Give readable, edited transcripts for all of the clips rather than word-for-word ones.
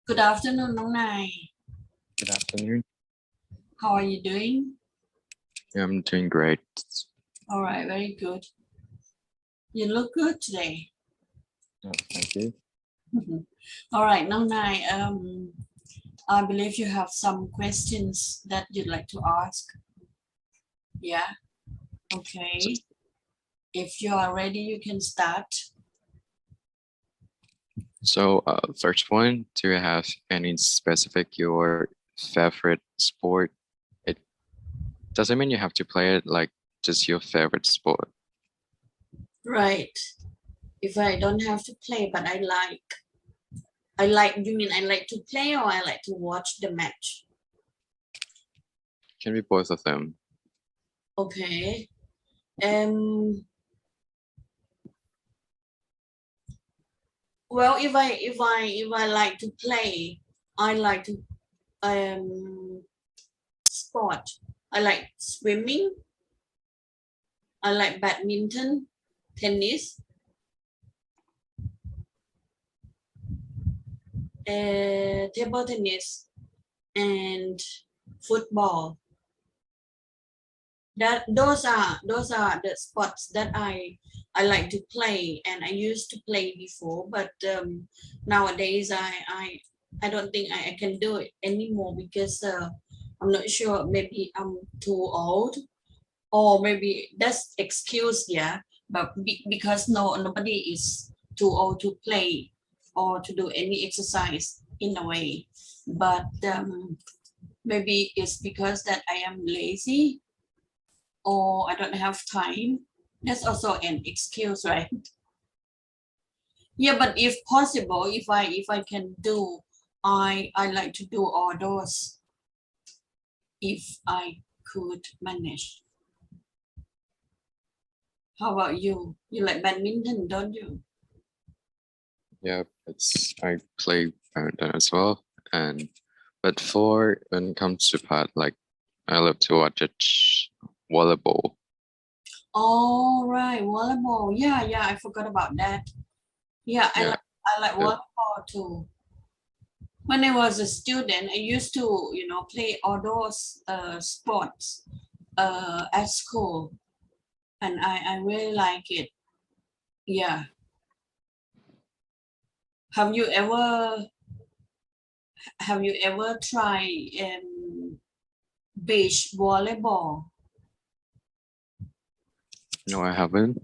Good afternoon น้องนาย Good afternoon. How are you doing? I'm doing great. All right, very good. You look good today. Oh, thank you. All right, น้องนาย I believe you have some questions that you'd like to ask. Yeah. Okay. If you are ready, you can start. So, first one, do you have any specific your favorite sport? It doesn't mean you have to play it, like just your favorite sport. Right. If I don't have to play, but you mean I like to play or I like to watch the match? Can be both of them. Okay. Well, if I like to play, I like to sport. I like swimming. I like badminton, tennis, table tennis, and football. Those are the sports that I like to play, and I used to play before, but nowadays I don't think I can do it anymore because I'm not sure, maybe I'm too old, or maybe that's excuse, yeah, but because nobody is too old to play or to do any exercise in a way, but maybe it's because that I am lazy or I don't have time. That's also an excuse, right? Yeah, but if possible, if I can do, I like to do all those if I could manage. How about you? You like badminton, don't you? Yeah, I play badminton as well, but when it comes to part, like I love to watch it volleyball. All right, volleyball. Yeah, I forgot about that. Yeah, Yeah. I like volleyball too. When I was a student, I used to, play all those sports at school, and I really like it. Yeah. Have you ever tried beach volleyball? No, I haven't.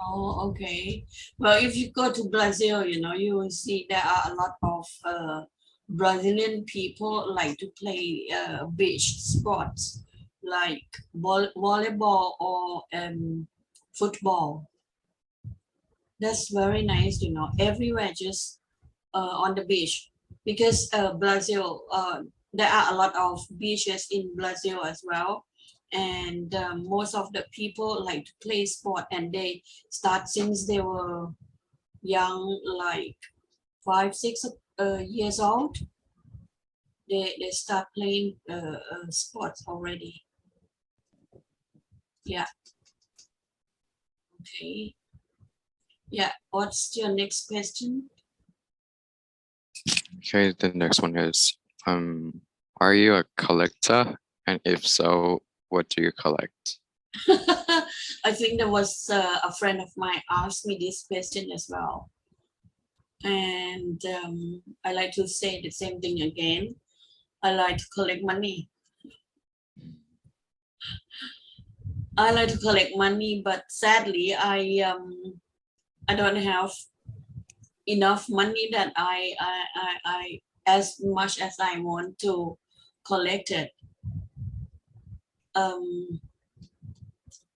Oh, okay. Well, if you go to Brazil, you will see there are a lot of Brazilian people like to play beach sports like volleyball or football. That's very nice, everywhere just on the beach, because Brazil, there are a lot of beaches in Brazil as well. And most of the people like to play sport, and they start since they were young, like 5-6 years old. They start playing sports already. Yeah. Okay. Yeah. What's your next question? Okay, the next one is, are you a collector? And if so, what do you collect? I think there was a friend of mine asked me this question as well. And I like to say the same thing again. I like to collect money. I like to collect money, but sadly, I don't have enough money that I as much as I want to collect it.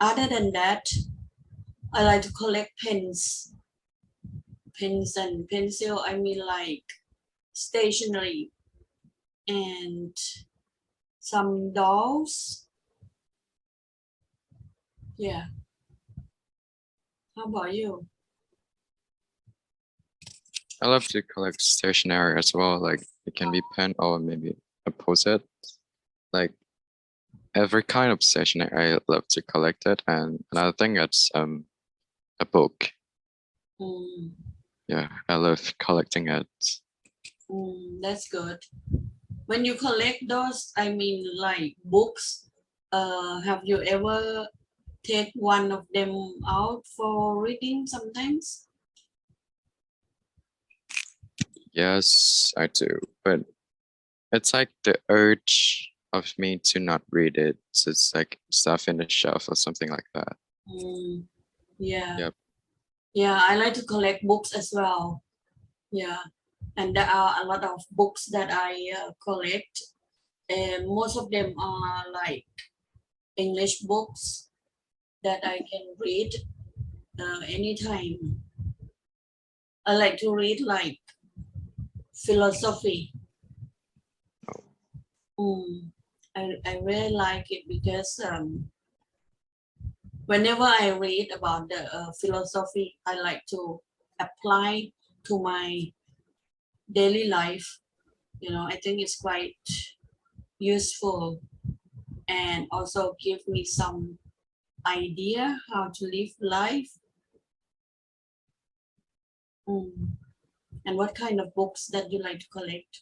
Other than that, I like to collect pens and pencil. I mean, like stationery and some dolls. Yeah. How about you? I love to collect stationery as well. Like it can be pen or maybe a post-it. Like every kind of stationery, I love to collect it. And another thing, it's a book. Yeah, I love collecting it. That's good. When you collect those, I mean, like books, have you ever take one of them out for reading sometimes? Yes, I do, but it's like the urge of me to not read it. So it's like stuff in the shelf or something like that. Yeah. Yep. Yeah, I like to collect books as well. Yeah, and there are a lot of books that I collect, and most of them are like English books that I can read anytime. I like to read like philosophy. I really like it because whenever I read about the philosophy, I like to apply to my daily life. You know, I think it's quite useful and also give me some idea how to live life. And what kind of books that you like to collect?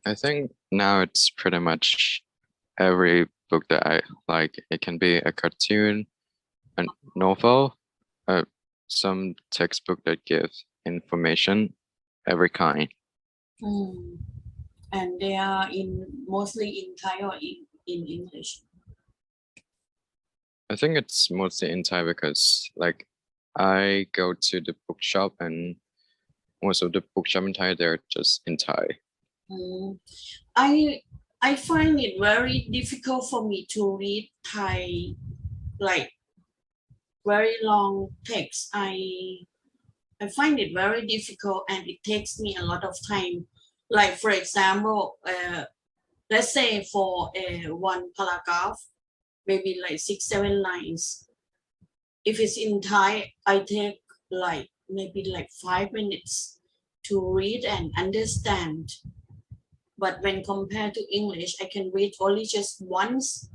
I think now it's pretty much every book that I like. It can be a cartoon, a novel, some textbook that gives information, every kind. And they are mostly in Thai or in English? I think it's mostly in Thai because like I go to the bookshop and most of the bookshop in Thai, they're just in Thai. I find it very difficult for me to read Thai, like very long text. I find it very difficult and it takes me a lot of time. Like for example, let's say for one paragraph, maybe like 6-7 lines. If it's in Thai, I take like maybe like 5 minutes to read and understand. But when compared to English, I can read only just once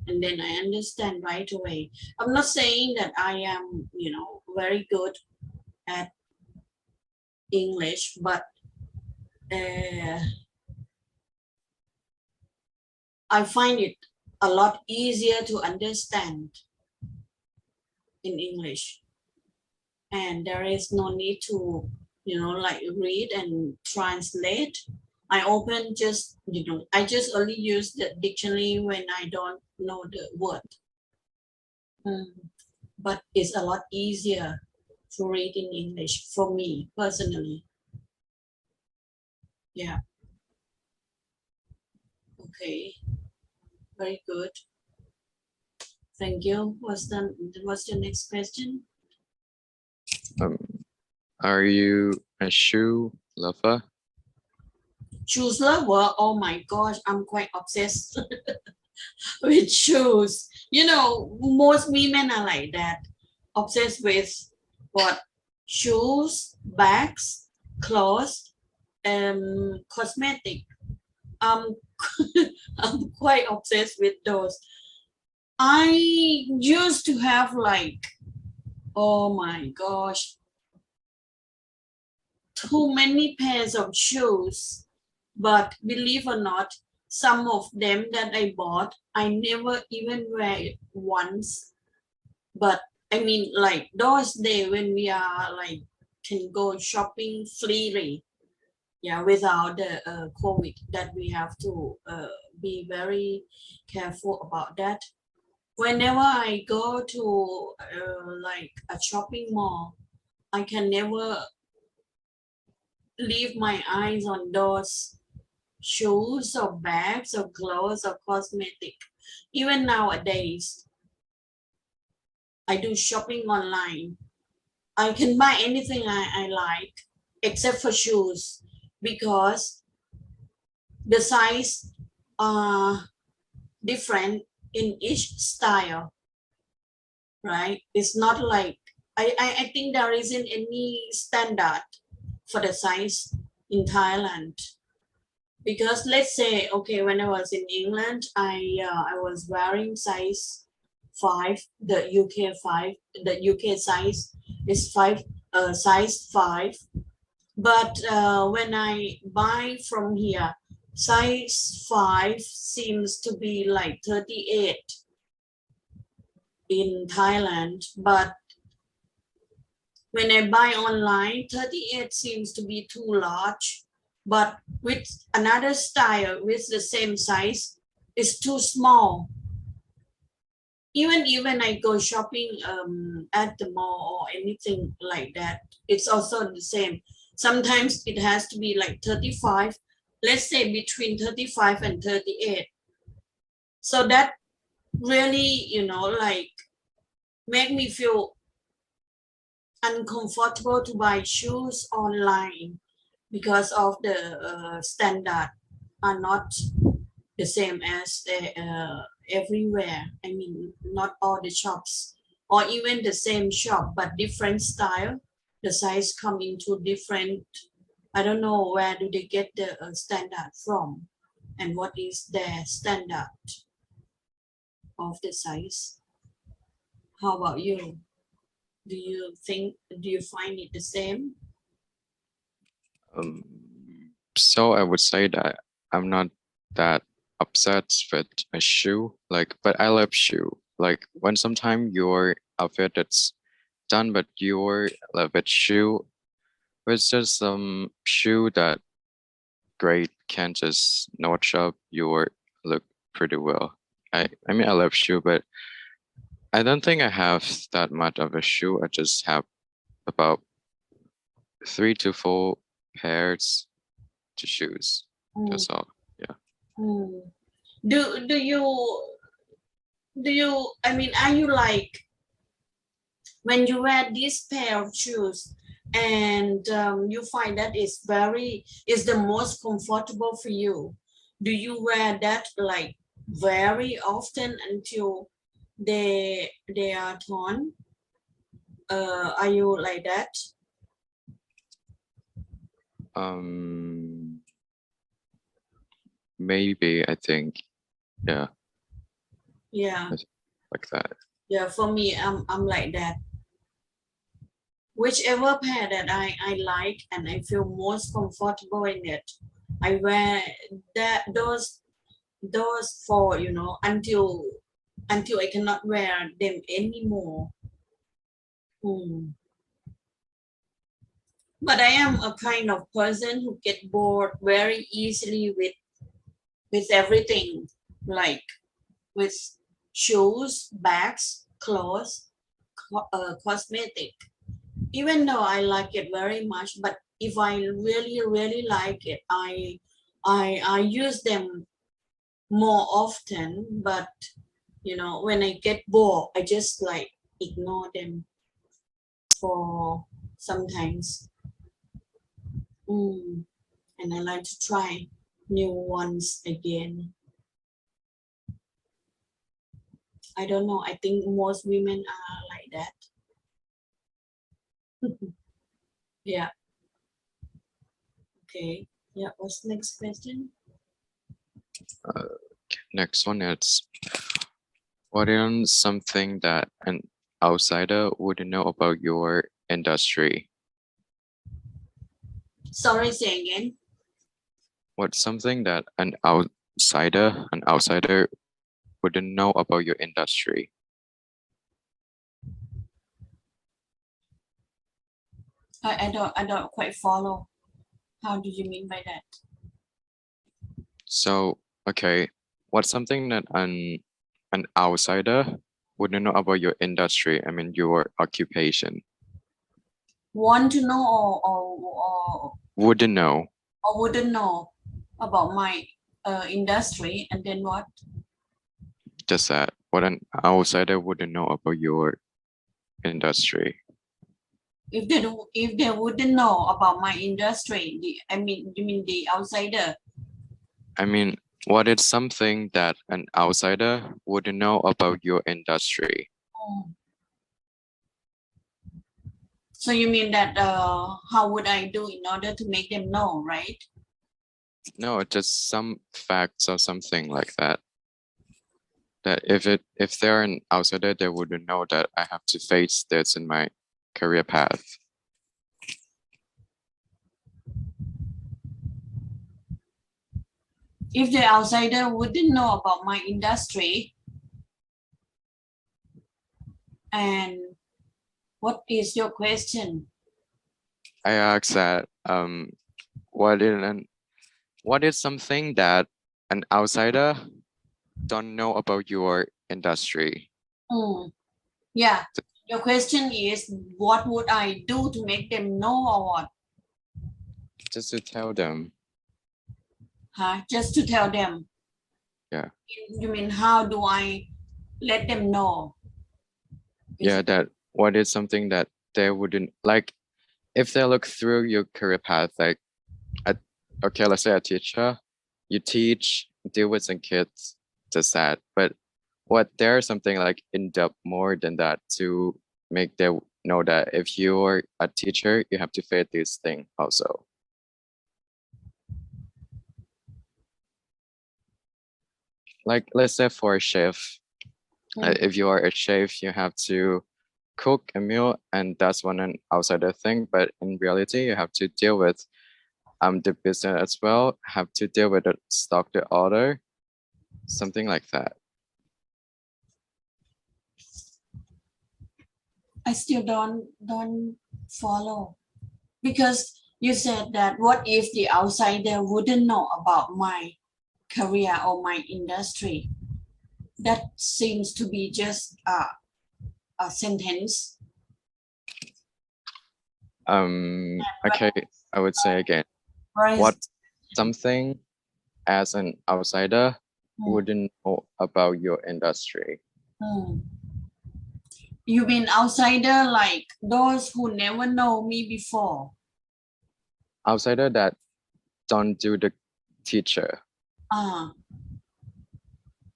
and then I understand right away. I'm not saying that I am, you know, very good at English, but I find it a lot easier to understand in English. And there is no need to, you know, like read and translate. I open just, you know, I just only use the dictionary when I don't know the word. But it's a lot easier to read in English for me personally. Yeah. Okay. Very good. Thank you. What's the next question? Are you a shoe lover? Shoes lover? Oh my gosh, I'm quite obsessed with shoes. You know, most women are like that. Obsessed with what? Shoes, bags, clothes, cosmetic. I'm quite obsessed with those. I used to have like, oh my gosh, too many pairs of shoes, but believe or not, some of them that I bought, I never even wear it once. But I mean, like those days when we are like can go shopping freely, yeah, without the COVID, that we have to be very careful about that. Whenever I go to like a shopping mall, I can never leave my eyes on those shoes or bags or clothes or cosmetic. Even nowadays, I do shopping online. I can buy anything I like except for shoes because the size are different in each style, right? It's not like, I think there isn't any standard for the size in Thailand. Because let's say, okay, when I was in England, I was wearing size 5, the UK 5, the UK size is 5, size 5, but when I buy from here, size 5 seems to be like 38 in Thailand, but when I buy online, 38 seems to be too large, but with another style with the same size, it's too small. Even I go shopping at the mall or anything like that, it's also the same. Sometimes it has to be like 35, let's say between 35 and 38. So that really, like make me feel uncomfortable to buy shoes online because of the standard are not the same as everywhere. I mean, not all the shops, or even the same shop but different style. The size come into different. I don't know where do they get the standard from, and what is their standard of the size. How about you? Do you find it the same? So I would say that I'm not that upset with a shoe, but I love shoe. Like when sometimes your outfit is done, but your with shoe, it's just some shoe that great can just notch up your look pretty well. I mean I love shoe, but I don't think I have that much of a shoe. I just have about 3 to 4 pairs to shoes. That's all. Yeah. Do you I mean, are you like when you wear this pair of shoes and you find that is the most comfortable for you, do you wear that like very often until they are torn? Are you like that? Maybe, I think. Yeah. Yeah. Like that. Yeah, for me, I'm like that. Whichever pair that I like and I feel most comfortable in it, I wear those for until I cannot wear them anymore. But I am a kind of person who get bored very easily with everything, like with shoes, bags, clothes, cosmetic. Even though I like it very much, but if I really like it, I use them more often. But when I get bored, I just like ignore them for sometimes. And I like to try new ones again. I don't know. I think most women are like that. Yeah. Okay. Yeah. What's the next question? Next one is, what is something that an outsider wouldn't know about your industry? Sorry, say again. What's something that an outsider wouldn't know about your industry? I don't quite follow. How do you mean by that? So, okay, what's something that an outsider wouldn't know about your industry? I mean, your occupation. Want to know or Wouldn't know. Or wouldn't know about my industry, and then what? Just that. What an outsider wouldn't know about your industry. If they wouldn't know about my industry, you mean the outsider? I mean, what is something that an outsider wouldn't know about your industry? So you mean that how would I do in order to make them know, right? No, just some facts or something like that. That if they're an outsider, they wouldn't know that I have to face this in my career path. if the outsider wouldn't know about my industry, and what is your question? I asked that what is something that an outsider don't know about your industry? Yeah, your question is what would I do to make them know or what? Just to tell them. Just to tell them. Yeah. You mean how do I let them know? Yeah, that what is something that they wouldn't like if they look through your career path, like okay, let's say a teacher, you teach, deal with some kids, just that. But what there's something like in depth more than that to make them know that if you're a teacher, you have to face this thing also. Like let's say for a chef, if you are a chef, you have to cook a meal, and that's one an outsider thing. But in reality, you have to deal with the business as well, have to deal with the stock, the order, something like that. I still don't follow, because you said that what if the outsider wouldn't know about my career or my industry? That seems to be just a sentence. Okay, I would say again, what something as an outsider wouldn't know about your industry? You mean outsider like those who never know me before? Outsider that don't do the teacher.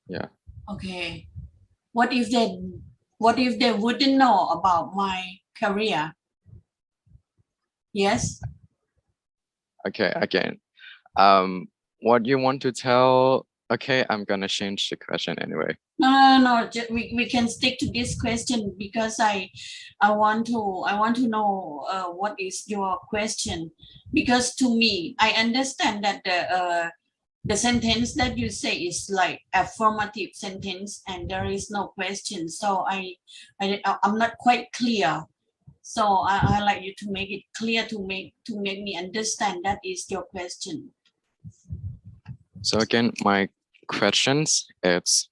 Yeah. Okay. What if they wouldn't know about my career? Yes. Okay, again, what you want to tell? Okay, I'm gonna change the question anyway. No. We can stick to this question because I want to know what is your question, because to me I understand that the sentence that you say is like affirmative sentence and there is no question, so I'm not quite clear, so I like you to make it clear to make me understand that is your question. So again, my questions is,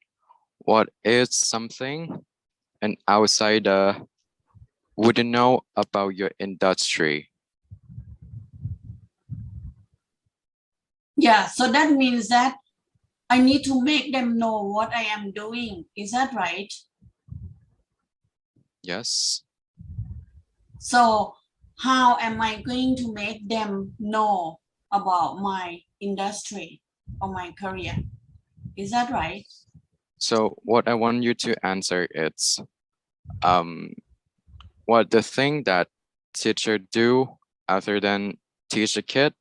what is something an outsider wouldn't know about your industry? Yeah, so that means that I need to make them know what I am doing. Is that right? Yes. So how am I going to make them know about my industry or my career? Is that right? So what I want you to answer is, what the thing that teacher do other than teach a kid,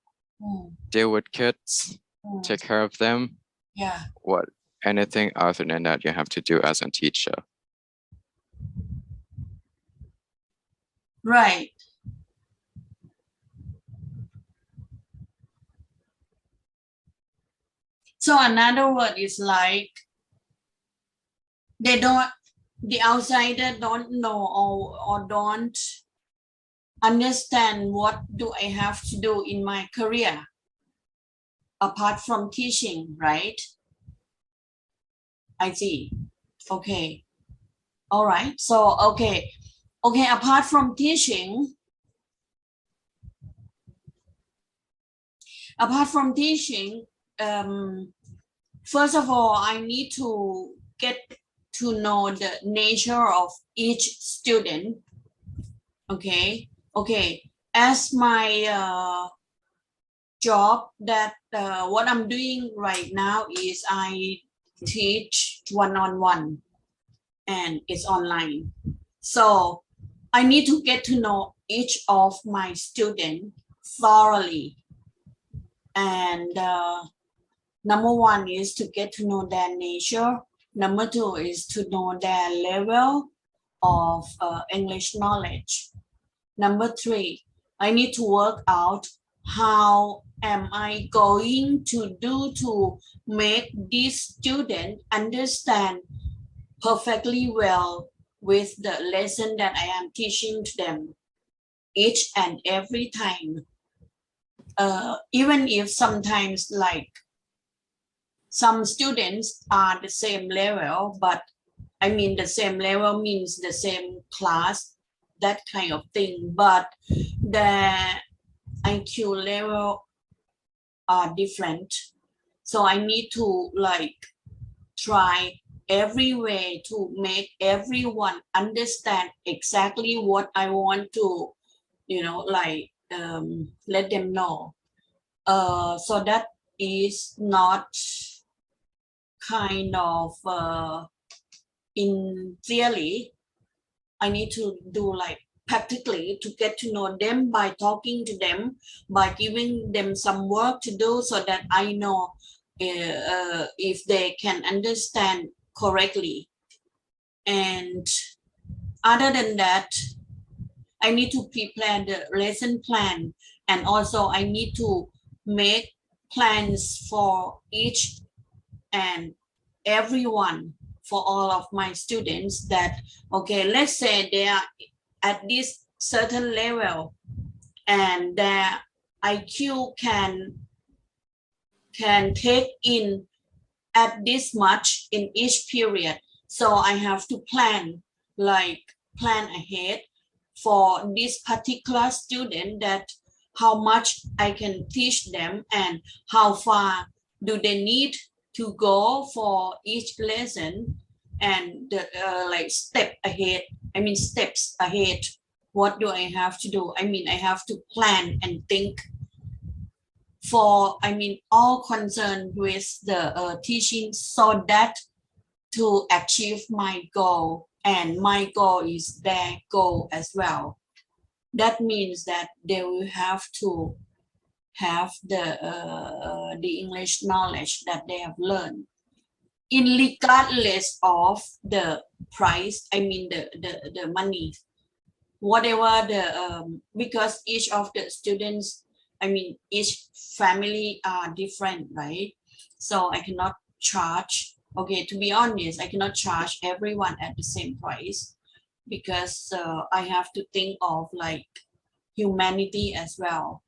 deal with kids, take care of them. Yeah. What anything other than that you have to do as a teacher. Right. So another word is like the outsider don't know or don't understand what do I have to do in my career apart from teaching, right? I see. Okay. All right. So okay, apart from teaching, first of all, I need to get to know the nature of each student. Okay. As my job that what I'm doing right now is I teach one-on-one and it's online. So I need to get to know each of my students thoroughly. And number one is to get to know their nature. Number two is to know their level of English knowledge. Number three, I need to work out how am I going to do to make this student understand perfectly well with the lesson that I am teaching to them each and every time. Even if sometimes like some students are the same level, but I mean the same level means the same class, that kind of thing, but the IQ level are different. So I need to like try every way to make everyone understand exactly what I want to, like let them know. So that is not kind of in theory. I need to do like practically to get to know them by talking to them, by giving them some work to do so that I know if they can understand correctly. And other than that, I need to prepare the lesson plan, and also I need to make plans for each and everyone, for all of my students, that okay, let's say they are at this certain level and their IQ can take in at this much in each period. So I have to plan ahead for this particular student, that how much I can teach them and how far do they need to go for each lesson, and like steps ahead. What do I have to do? I mean, I have to plan and think for, all concerned with the teaching, so that to achieve my goal, and my goal is their goal as well. That means that they will have to have the English knowledge that they have learned, regardless of the price, the money, whatever the because each of the students, each family are different, right? So I cannot charge, okay, to be honest, I cannot charge everyone at the same price, because I have to think of like humanity as well.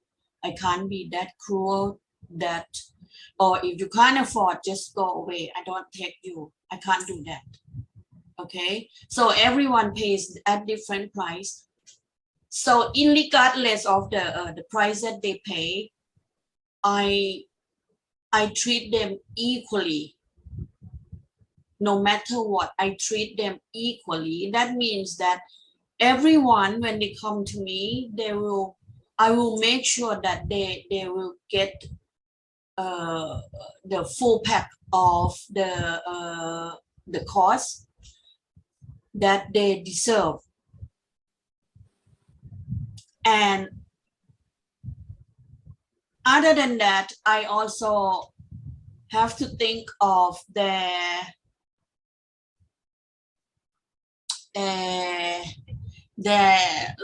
I can't be that cruel that, or if you can't afford, just go away, I don't take you. I can't do that. Okay, so everyone pays at different price. So regardless of the price that they pay, I treat them equally. No matter what, I treat them equally. That means that everyone, when they come to me, I will make sure that they will get the full pack of the cost that they deserve. And other than that, I also have to think of their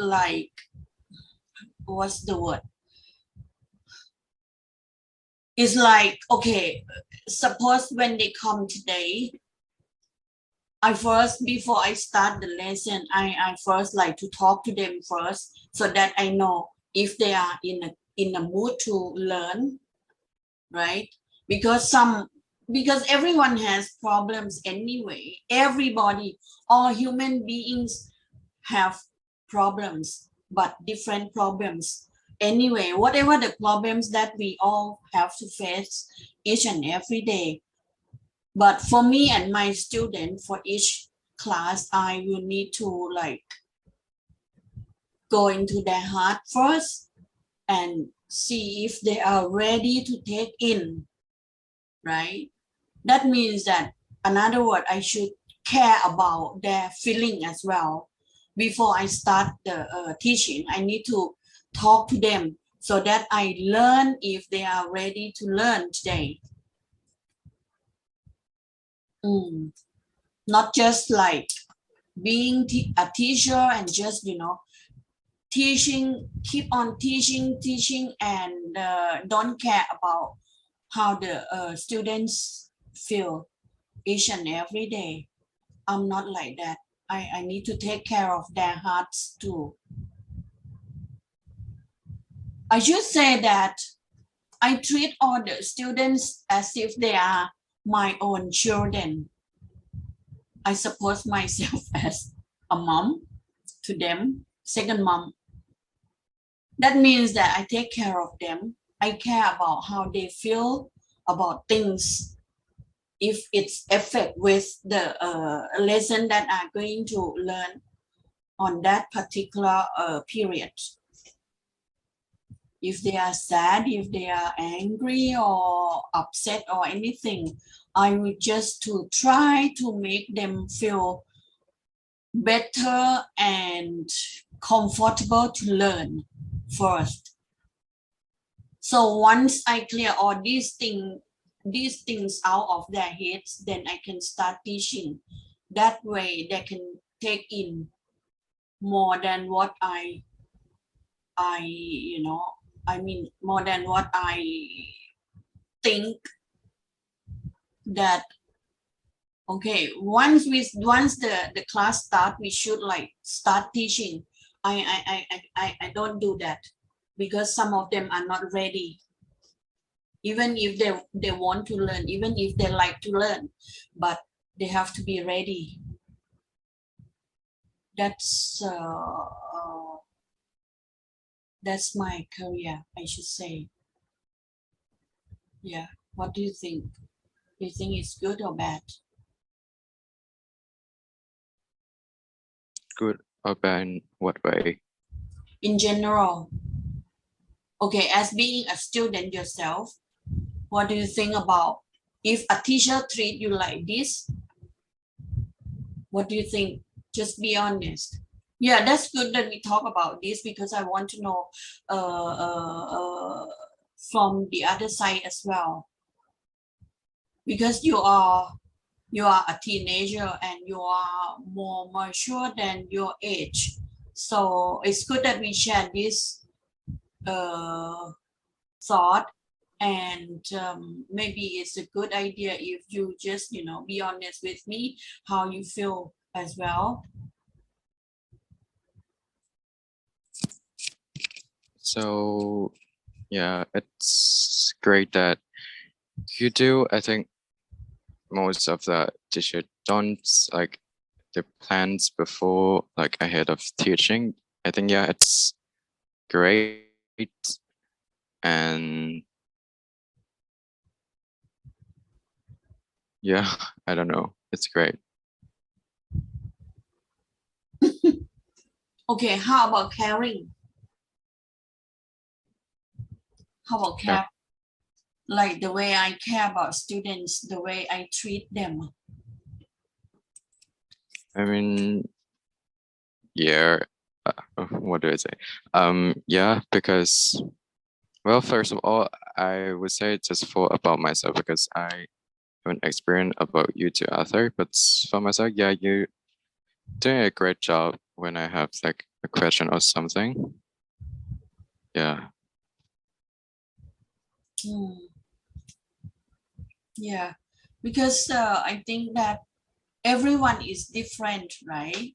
like, what's the word? It's like, okay, suppose when they come today, before I start the lesson, I first like to talk to them first, so that I know if they are in a mood to learn, right? Because everyone has problems anyway. Everybody, all human beings have problems, but different problems. Anyway, whatever the problems that we all have to face each and every day. But for me and my student, for each class, I will need to like go into their heart first and see if they are ready to take in, right? That means that, another word, I should care about their feeling as well. Before I start the teaching, I need to talk to them so that I learn if they are ready to learn today. Not just like being a teacher and just, keep on teaching and don't care about how the students feel each and every day. I'm not like that. I need to take care of their hearts too. I should say that I treat all the students as if they are my own children. I suppose myself as a mom to them, second mom. That means that I take care of them. I care about how they feel about things. If it's affect with the lesson that I'm going to learn on that particular period. If they are sad, if they are angry or upset or anything, I will just to try to make them feel better and comfortable to learn first. So once I clear all these things out of their heads, then I can start teaching. That way they can take in more than what more than what I think that okay, once the class start, we should like start teaching. I don't do that because some of them are not ready. Even if they want to learn, even if they like to learn, but they have to be ready. That's my career, I should say. Yeah. What do you think? Do you think it's good or bad? Good or bad in what way? In general. Okay, as being a student yourself, what do you think about if a teacher treat you like this? What do you think? Just be honest. Yeah, that's good that we talk about this because I want to know from the other side as well. Because you are a teenager and you are more mature than your age. So it's good that we share this thought, and maybe it's a good idea if you just be honest with me how you feel as well. So yeah, it's great that you do. I think most of the teacher don't like the plans before, like ahead of teaching. I think yeah, it's great. And yeah, I don't know, it's great. Okay, how about caring? How about care? Yeah. Like the way I care about students, the way I treat them. I mean, yeah, what do I say? Yeah, because, well, first of all, I would say just for about myself, because I haven't experienced about you to other, but for myself, yeah, you doing a great job when I have like a question or something. Yeah. Yeah, because I think that everyone is different, right?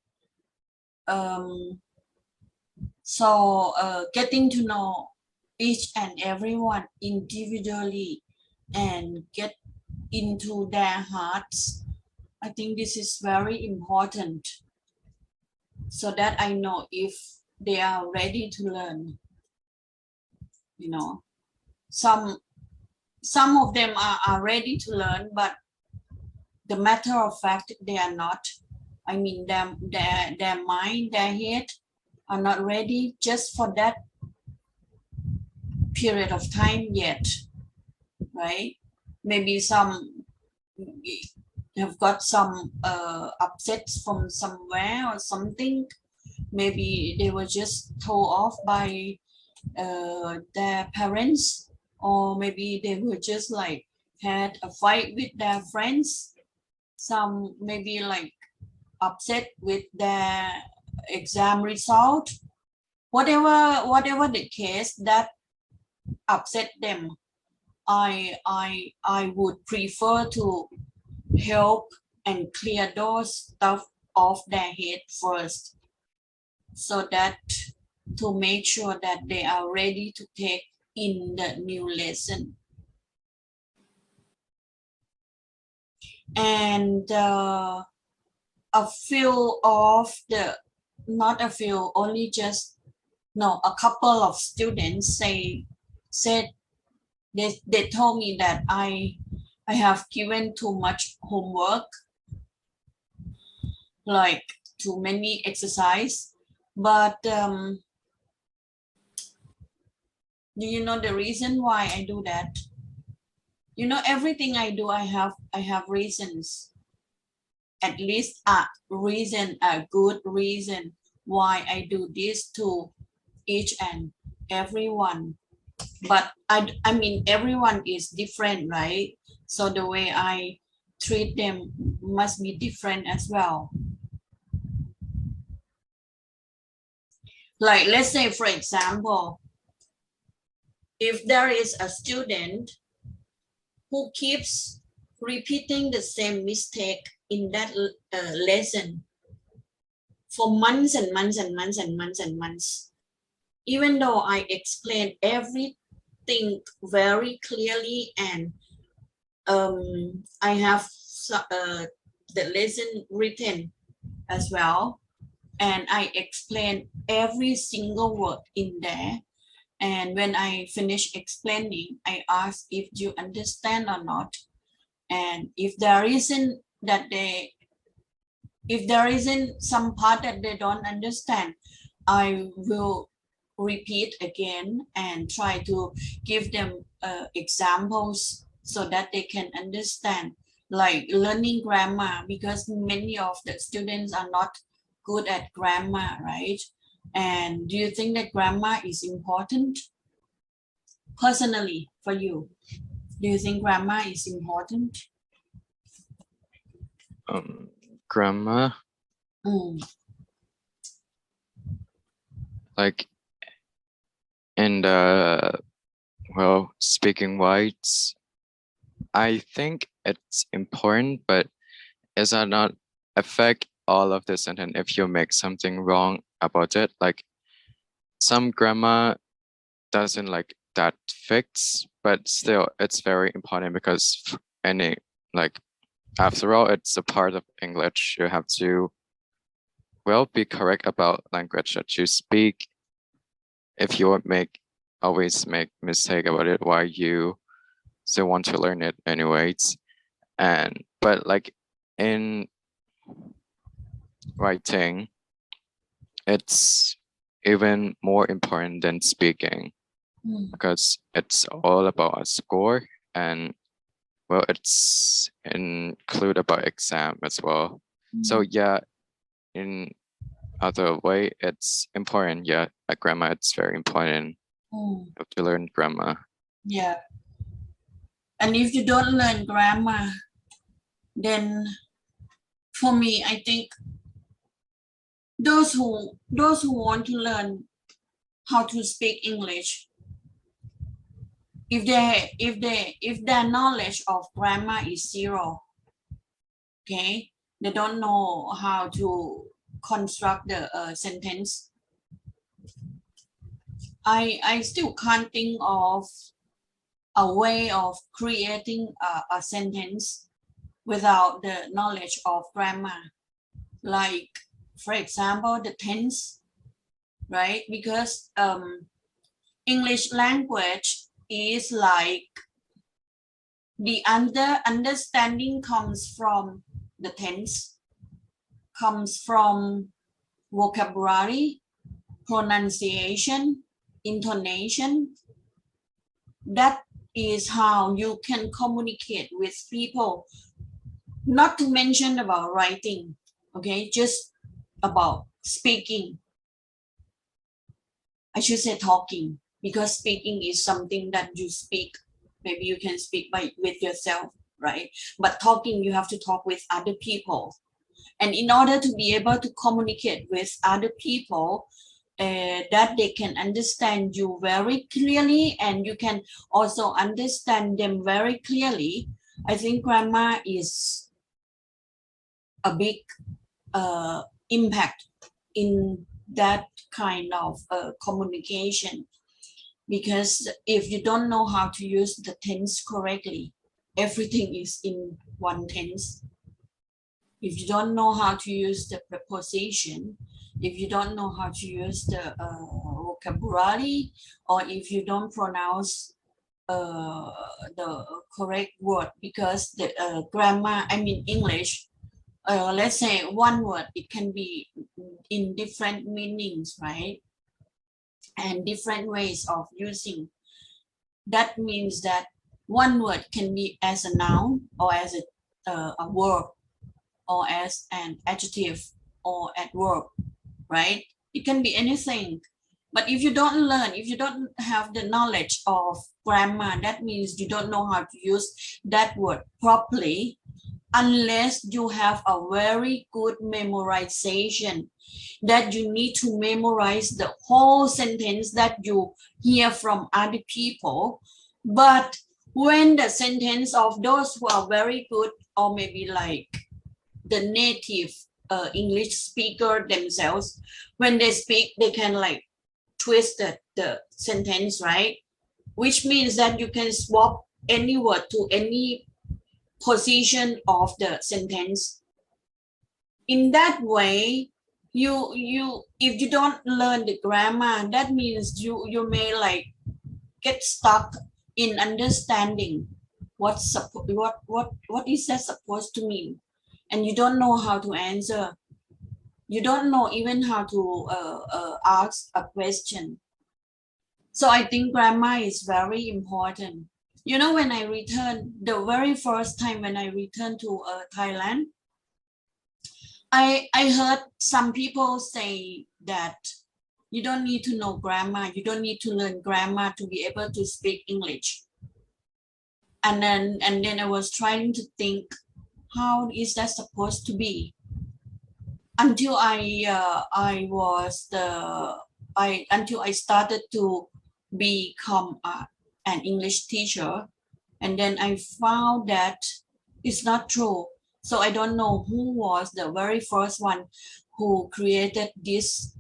So getting to know each and everyone individually and get into their hearts, I think this is very important, so that I know if they are ready to learn. Some of them are ready to learn, but the matter of fact they are not. I mean, their mind, their head are not ready just for that period of time yet, right? Maybe some have got some upsets from somewhere or something. Maybe they were just told off by their parents, or maybe they were just like had a fight with their friends. Some maybe like upset with their exam result, whatever the case that upset them, I would prefer to help and clear those stuff off their head first, so that to make sure that they are ready to take in the new lesson. And a few of the, not a few, only just, no, a couple of students said they told me that I have given too much homework, like too many exercise. But do you know the reason why I do that? You know, everything I do, I have reasons. At least a reason, a good reason why I do this to each and everyone. But I mean, everyone is different, right? So the way I treat them must be different as well. Like, let's say, for example, if there is a student who keeps repeating the same mistake in that lesson for months and months and months and months and months, even though I explain everything very clearly and I have the lesson written as well, and I explain every single word in there. And when I finish explaining, I ask if you understand or not. And if there isn't some part that they don't understand, I will repeat again and try to give them examples so that they can understand, like learning grammar, because many of the students are not good at grammar, right? And do you think that grammar is important? Personally, for you, do you think grammar is important? Grammar, like in the, well, speaking wise, I think it's important, but it does not affect all of the sentence if you make something wrong about it. Like some grammar doesn't like that fix, but still it's very important because any, like, after all, it's a part of English. You have to, well, be correct about language that you speak. If you always make mistake about it, why you still want to learn it anyways. And but like in writing, it's even more important than speaking because it's all about a score, and well, it's include about exam as well. So yeah, in other way, it's important. Yeah, a grammar, it's very important. You have to learn grammar. Yeah. And if you don't learn grammar, then for me, I think those who want to learn how to speak English, if their knowledge of grammar is zero, okay, they don't know how to construct the sentence. I still can't think of a way of creating a sentence without the knowledge of grammar. Like, for example, the tense, right? Because English language is like the understanding comes from the tense, comes from vocabulary, pronunciation, intonation. That is how you can communicate with people, not to mention about writing, okay, just about speaking. I should say talking, because speaking is something that you speak. Maybe you can speak with yourself, right? But talking, you have to talk with other people. And in order to be able to communicate with other people, that they can understand you very clearly and you can also understand them very clearly. I think grammar is a big impact in that kind of communication, because if you don't know how to use the tense correctly, everything is in one tense. If you don't know how to use the preposition, if you don't know how to use the vocabulary, or if you don't pronounce the correct word, because the grammar, I mean English, let's say one word, it can be in different meanings, right? And different ways of using. That means that one word can be as a noun or as a verb or as an adjective or adverb, right? It can be anything. But if you don't learn, if you don't have the knowledge of grammar, that means you don't know how to use that word properly, unless you have a very good memorization, that you need to memorize the whole sentence that you hear from other people. But when the sentence of those who are very good, or maybe like the native English speaker themselves, when they speak, they can like twist the sentence, right? Which means that you can swap any word to any position of the sentence. In that way, if you don't learn the grammar, that means you may like get stuck in understanding what is that supposed to mean, and you don't know how to answer. You don't know even how to ask a question. So I think grammar is very important. You know, when I returned, the very first time when I returned to Thailand, I heard some people say that you don't need to know grammar, you don't need to learn grammar to be able to speak English. And then I was trying to think, how is that supposed to be? Until until I started to become an English teacher, and then I found that it's not true. So I don't know who was the very first one who created this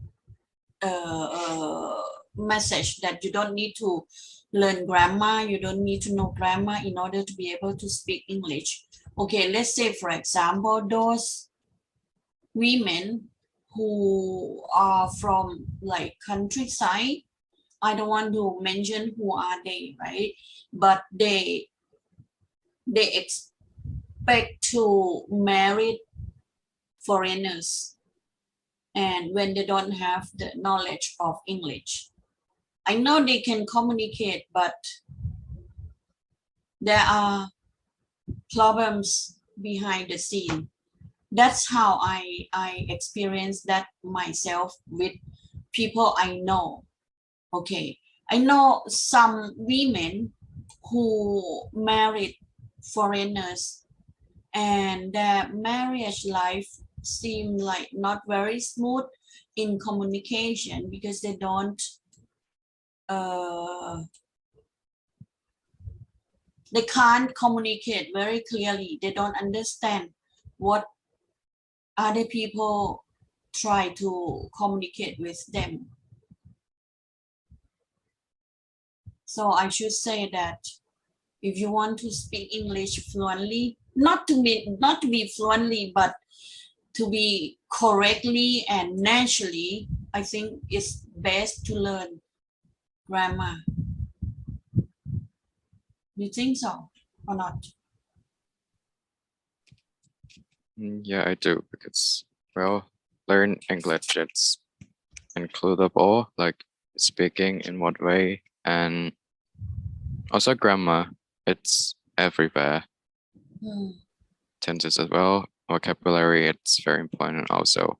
message that you don't need to learn grammar, you don't need to know grammar in order to be able to speak English. Okay, let's say for example, those women who are from like countryside, I don't want to mention who are they, right? But they expect to marry foreigners, and when they don't have the knowledge of English, I know they can communicate, but there are problems behind the scene. That's how I experienced that myself with people I know. Okay, I know some women who married foreigners, and their marriage life seemed like not very smooth in communication, because they don't they can't communicate very clearly. They don't understand what other people try to communicate with them. So I should say that if you want to speak English fluently, not to be fluently, but to be correctly and naturally, I think it's best to learn grammar. Do you think so or not? Yeah, I do, because, well, learn English, it's includable, like speaking in what way, and also grammar, it's everywhere. Tenses as well, vocabulary, it's very important also.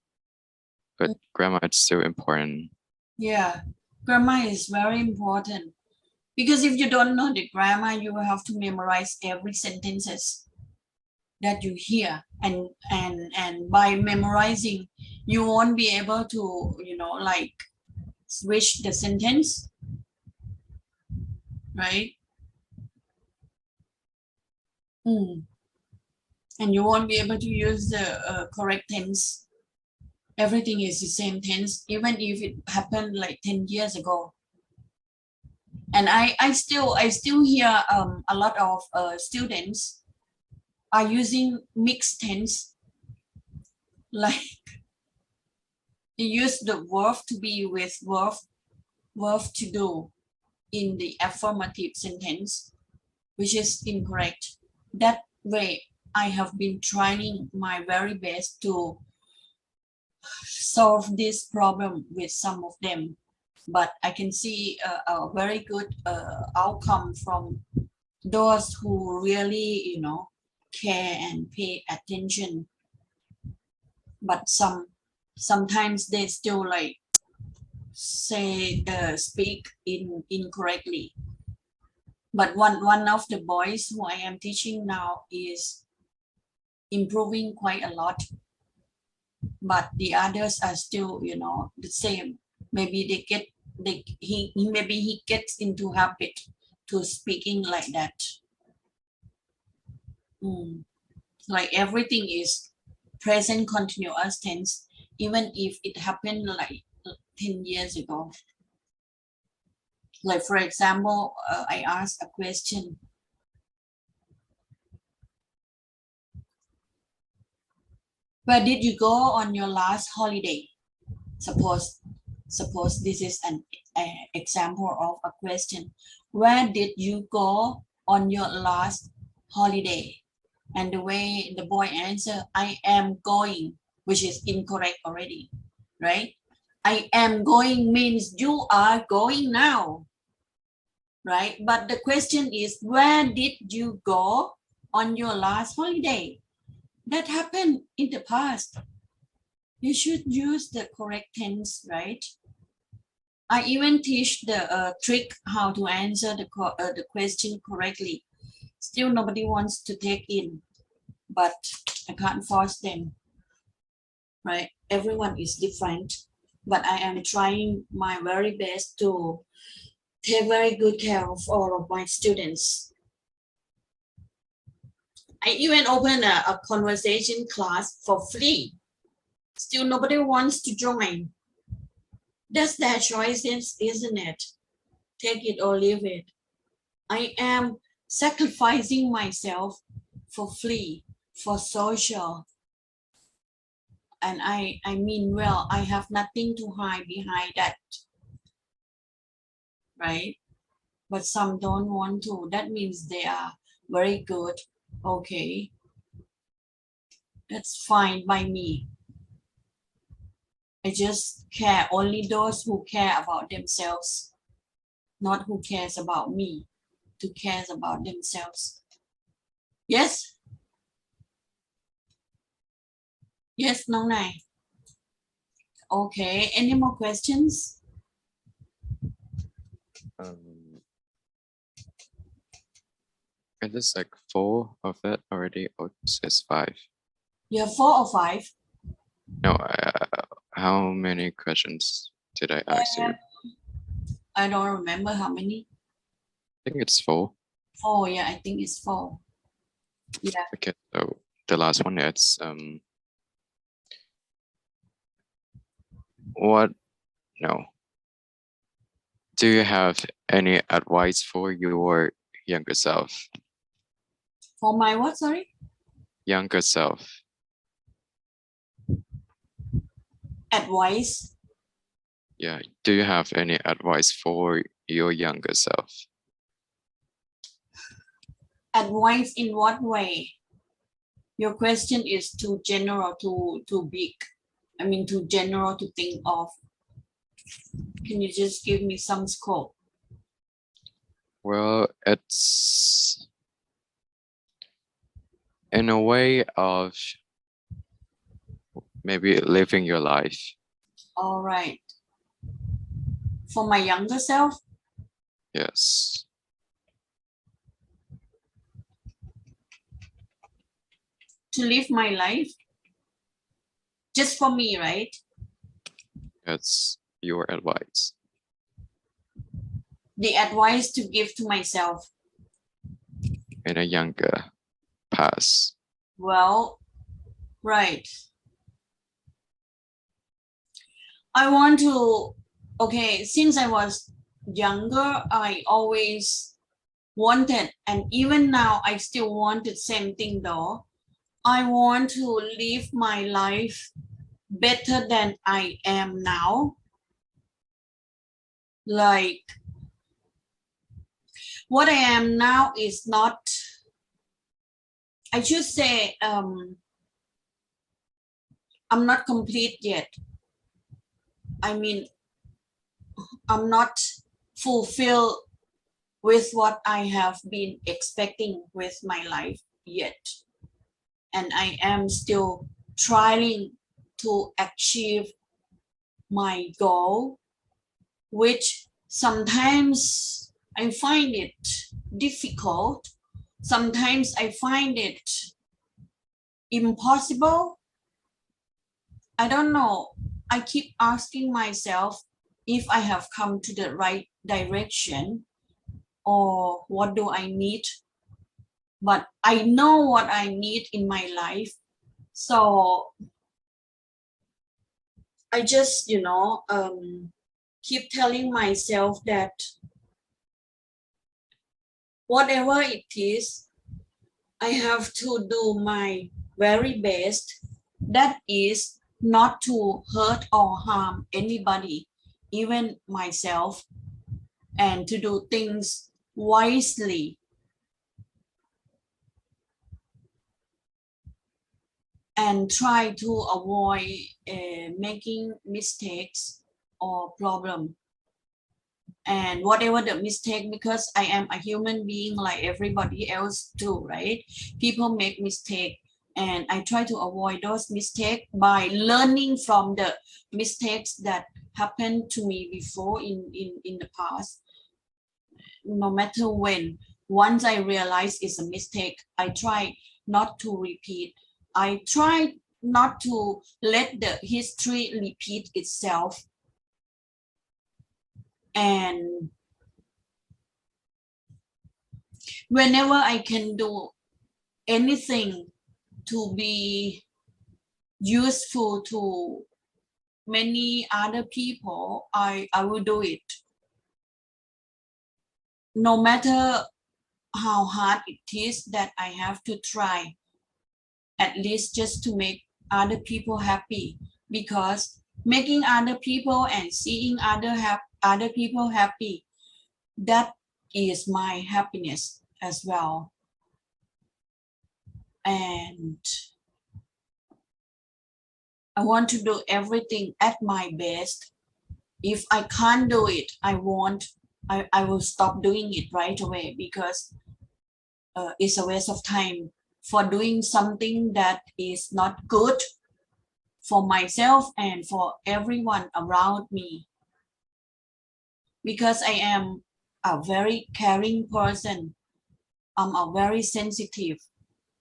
But grammar, it's still important. Yeah, grammar is very important, because if you don't know the grammar, you will have to memorize every sentences that you hear, and by memorizing, you won't be able to, you know, like switch the sentence, right? And you won't be able to use the correct tense. Everything is the same tense, even if it happened like 10 years ago. And I still hear a lot of students are using mixed tense, like they use the verb to be with verb to do in the affirmative sentence, which is incorrect. That way, I have been trying my very best to solve this problem with some of them, but I can see a very good outcome from those who really, you know, care and pay attention. But sometimes they still like say speak incorrectly. But one of the boys who I am teaching now is improving quite a lot, but the others are still, you know, the same. Maybe maybe he gets into habit to speaking like that. Like everything is present continuous tense, even if it happened like 10 years ago. Like for example, I asked a question. Where did you go on your last holiday? Suppose this is an example of a question. Where did you go on your last holiday? And the way the boy answered, I am going, which is incorrect already, right? I am going means you are going now, right? But the question is, where did you go on your last holiday? That happened in the past. You should use the correct tense, right? I even teach the trick how to answer the question correctly. Still nobody wants to take in, but I can't force them, right? Everyone is different, but I am trying my very best to take very good care of all of my students. I even open a conversation class for free. Still nobody wants to join. That's their choice, isn't it? Take it or leave it. I am sacrificing myself for free, for social. And I mean, well, I have nothing to hide behind that, right? But some don't want to. That means they are very good. Okay. That's fine by me. I just care only those who care about themselves, not who cares about me, who cares about themselves. Yes? Yes, Nong Nai. Okay, any more questions? It is like 4 of it already, or just 5? You have 4 or 5? No, how many questions did I ask you? I don't remember how many. I think it's 4. 4, yeah, I think it's 4. Yeah. Okay, so the last one is do you have any advice for your younger self? For my what, sorry? Younger self. Advice? Yeah, do you have any advice for your younger self? Advice in what way? Your question is too general, too big. I mean, too general to think of. Can you just give me some scope? Well, it's in a way of maybe living your life. All right. For my younger self? Yes. To live my life? Just for me, right? That's your advice. the advice to give to myself? in a younger past? Well, right. I want to, okay, since I was younger, I always wanted, and even now I still want the same thing though. I want to live my life better than I am now. Like, what I am now is not, I should say, I'm not complete yet. I mean, I'm not fulfilled with what I have been expecting with my life yet. And I am still trying to achieve my goal, which sometimes I find it difficult. Sometimes I find it impossible. I don't know. I keep asking myself if I have come to the right direction or what do I need. But I know what I need in my life. So I just, keep telling myself that whatever it is, I have to do my very best. That is not to hurt or harm anybody, even myself, and to do things wisely. And try to avoid making mistakes or problem. And whatever the mistake, because I am a human being like everybody else too, right? People make mistake, and I try to avoid those mistakes by learning from the mistakes that happened to me before in the past. No matter when, once I realize it's a mistake, I try not to repeat. I try not to let the history repeat itself. And whenever I can do anything to be useful to many other people, I will do it. No matter how hard it is that I have to try, at least just to make other people happy, because making other people and seeing other people happy, that is my happiness as well. And I want to do everything at my best. If I can't do it, I will stop doing it right away, because it's a waste of time for doing something that is not good for myself and for everyone around me. Because I am a very caring person, I'm a very sensitive,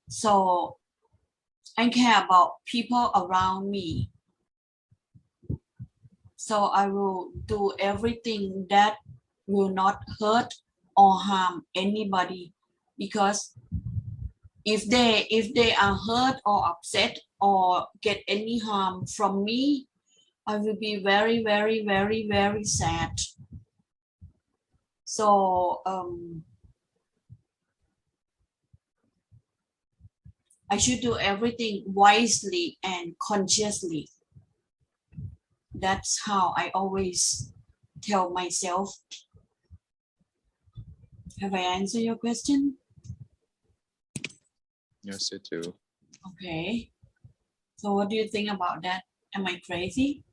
so I care about people around me. So I will do everything that will not hurt or harm anybody, because if they are hurt or upset or get any harm from me, I will be very, very, very, very sad. So I should do everything wisely and consciously. That's how I always tell myself. Have I answered your question? Yes, you do. Okay. So what do you think about that? Am I crazy?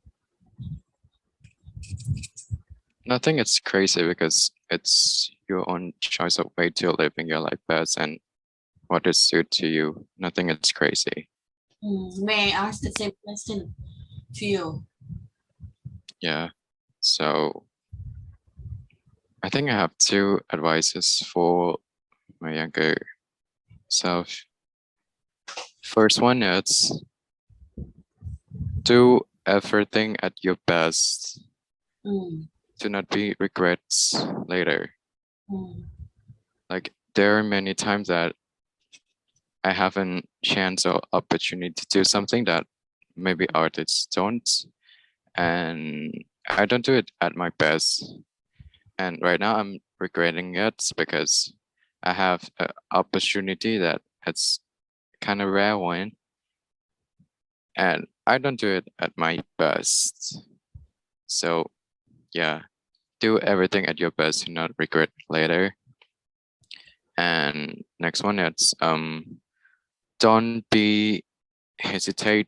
I think it's crazy because it's your own choice of way to living your life best and what is suited to you. Nothing is crazy. May I ask the same question to you? Yeah. So I think I have two advices for my younger self. First one is do everything at your best. to not be regrets later. Mm. Like there are many times that I have a chance or opportunity to do something that maybe artists don't, and I don't do it at my best. And right now I'm regretting it because I have an opportunity that it's kind of rare one, and I don't do it at my best. So yeah, do everything at your best to not regret later. And next one, it's don't be hesitate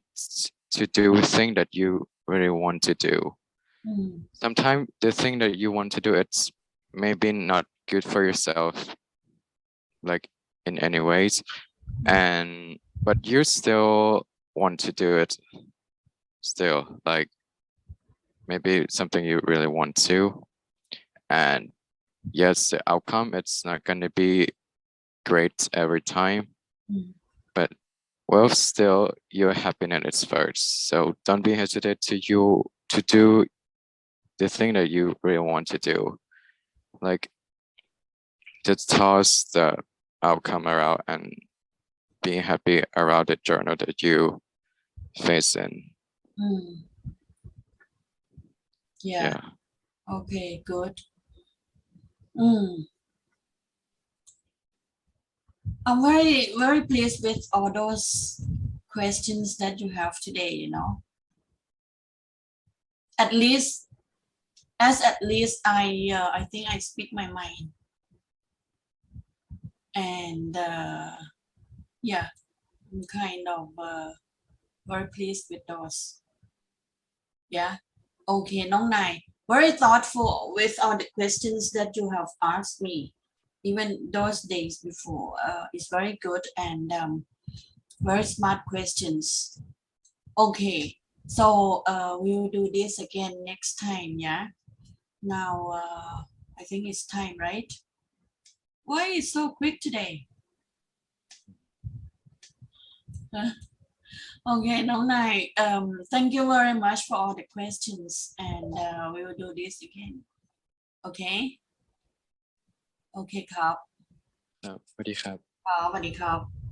to do thing that you really want to do. Mm. Sometimes the thing that you want to do, it's maybe not good for yourself, like in any ways, and but you still want to do it still, like maybe something you really want to, and yes, the outcome, it's not going to be great every time, Mm. but well, still your happiness is first. So don't be hesitant to do the thing that you really want to do. Like just toss the outcome around and being happy around the journey that you face in. Mm. Yeah. Yeah. Okay, good. Mm. I'm very, very pleased with all those questions that you have today, you know. At least I think I speak my mind. And yeah, I'm kind of very pleased with those. Yeah. Okay, Nong Nai. Very thoughtful with all the questions that you have asked me. Even those days before. It's very good and very smart questions. Okay. So we'll do this again next time, yeah? Now I think it's time, right? Why is so quick today? Okay, Nong Nai, thank you very much for all the questions and we will do this again. Okay? Okay ครับ สวัสดีครับ สวัสดีครับ